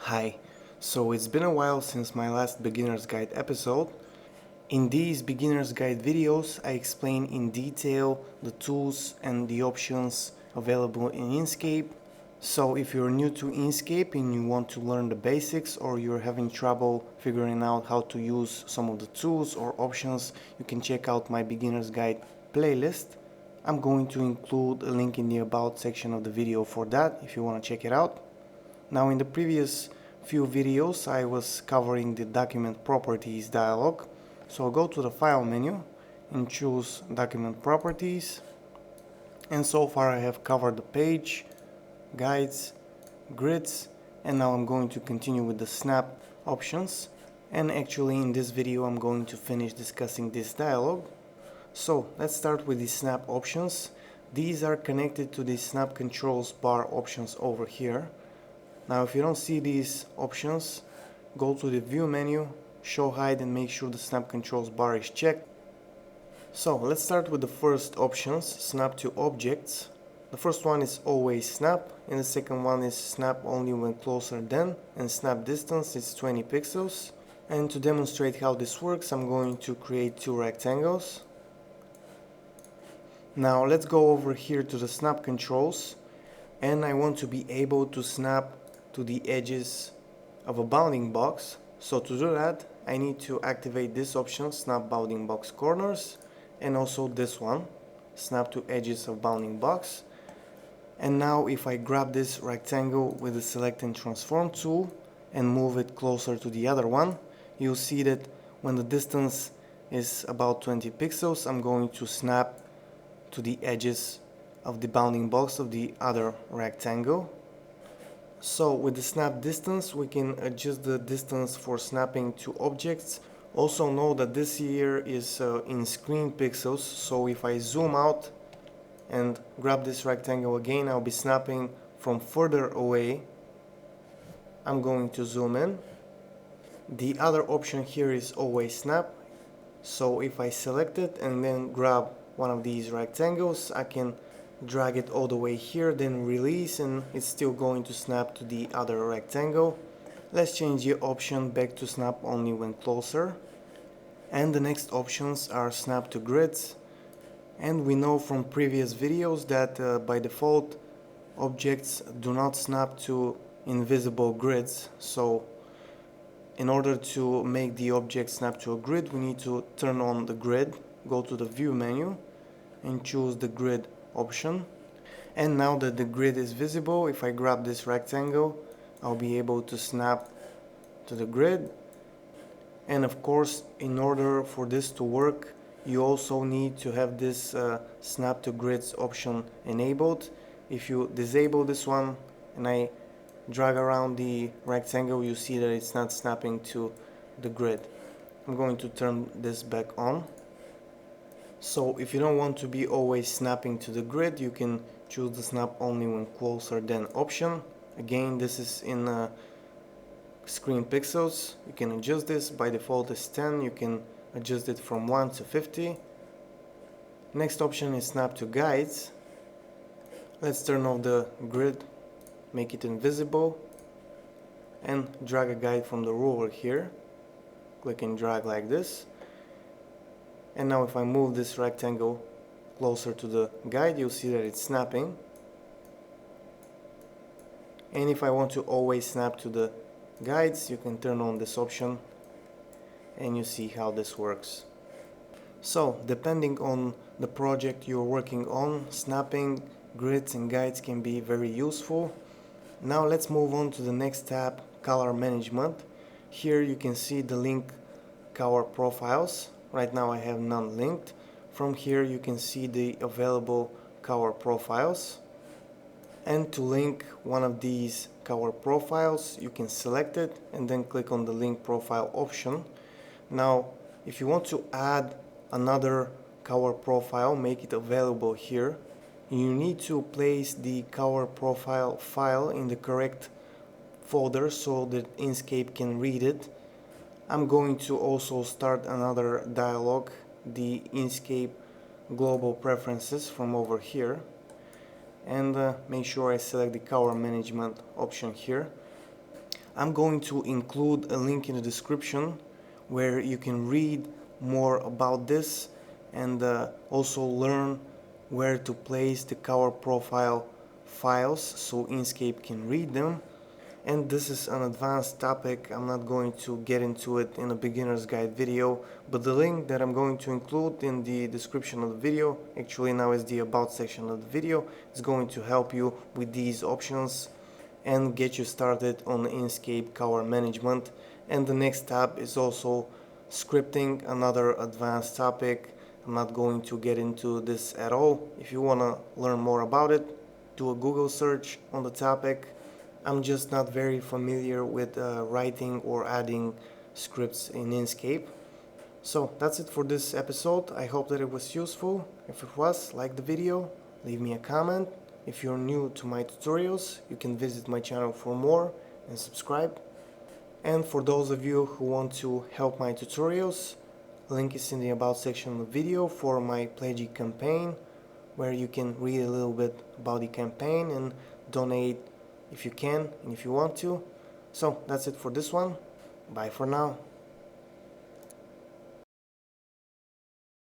Hi, so it's been a while since my last beginner's guide episode. In these beginner's guide videos, I explain in detail the tools and the options available in Inkscape. So if you're new to Inkscape and you want to learn the basics, or you're having trouble figuring out how to use some of the tools or options, you can check out my beginner's guide playlist. I'm going to include a link in the about section of the video for that if you want to check it out. Now, in the previous few videos I was covering the document properties dialog, so I'll go to the file menu and choose document properties, and so far I have covered the page, guides, grids, and now I'm going to continue with the snap options. And actually in this video I'm going to finish discussing this dialog. So let's start with the snap options. These are connected to the snap controls bar options over here. Now if you don't see these options, go to the view menu, show hide, and make sure the snap controls bar is checked. So let's start with the first options, snap to objects. The first one is always snap, and the second one is snap only when closer than, and snap distance is 20 pixels. And to demonstrate how this works, I'm going to create two rectangles. Now let's go over here to the snap controls, and I want to be able to snap to the edges of a bounding box. So to do that, I need to activate this option, snap bounding box corners, and also this one, snap to edges of bounding box. And now if I grab this rectangle with the select and transform tool and move it closer to the other one, you'll see that when the distance is about 20 pixels, I'm going to snap to the edges of the bounding box of the other rectangle. So with the snap distance, we can adjust the distance for snapping to objects. Also know that this here is in screen pixels, so if I zoom out and grab this rectangle again, I'll be snapping from further away. I'm going to zoom in. The other option here is always snap. So if I select it and then grab one of these rectangles, I can drag it all the way here, then release, and it's still going to snap to the other rectangle. Let's change the option back to snap only when closer. And the next options are snap to grids. And we know from previous videos that by default objects do not snap to invisible grids. So in order to make the object snap to a grid, we need to turn on the grid, go to the view menu and choose the grid option. And now that the grid is visible, if I grab this rectangle, I'll be able to snap to the grid. And of course, in order for this to work, you also need to have this snap to grids option enabled. If you disable this one and I drag around the rectangle, you see that it's not snapping to the grid. I'm going to turn this back on. So if you don't want to be always snapping to the grid, you can choose the snap only when closer than option. Again, this is in screen pixels. You can adjust this. By default is 10. You can adjust it from 1 to 50. Next option is snap to guides. Let's turn off the grid, make it invisible, and drag a guide from the ruler here. Click and drag like this. And now if I move this rectangle closer to the guide, you'll see that it's snapping. And if I want to always snap to the guides, you can turn on this option and you see how this works. So depending on the project you're working on, snapping, grids and guides can be very useful. Now let's move on to the next tab, color management. Here you can see the link color profiles. Right now I have none linked. From here you can see the available color profiles. And to link one of these color profiles, you can select it and then click on the link profile option. Now, if you want to add another color profile, make it available here, you need to place the color profile file in the correct folder so that Inkscape can read it. I'm going to also start another dialog, the Inkscape global preferences, from over here, and make sure I select the color management option here. I'm going to include a link in the description where you can read more about this and also learn where to place the cover profile files so Inkscape can read them. And this is an advanced topic. I'm not going to get into it in a beginner's guide video, but the link that I'm going to include in the description of the video, actually now is the about section of the video, is going to help you with these options and get you started on Inkscape cover management. And the next tab is also scripting, another advanced topic. I'm not going to get into this at all. If you want to learn more about it, do a Google search on the topic. I'm just not very familiar with writing or adding scripts in Inkscape. So that's it for this episode. I hope that it was useful. If it was, like the video, leave me a comment. If you're new to my tutorials, you can visit my channel for more and subscribe. And for those of you who want to help my tutorials, link is in the about section of the video for my Pledgy campaign, where you can read a little bit about the campaign and donate if you can and if you want to. So that's it for this one. Bye for now.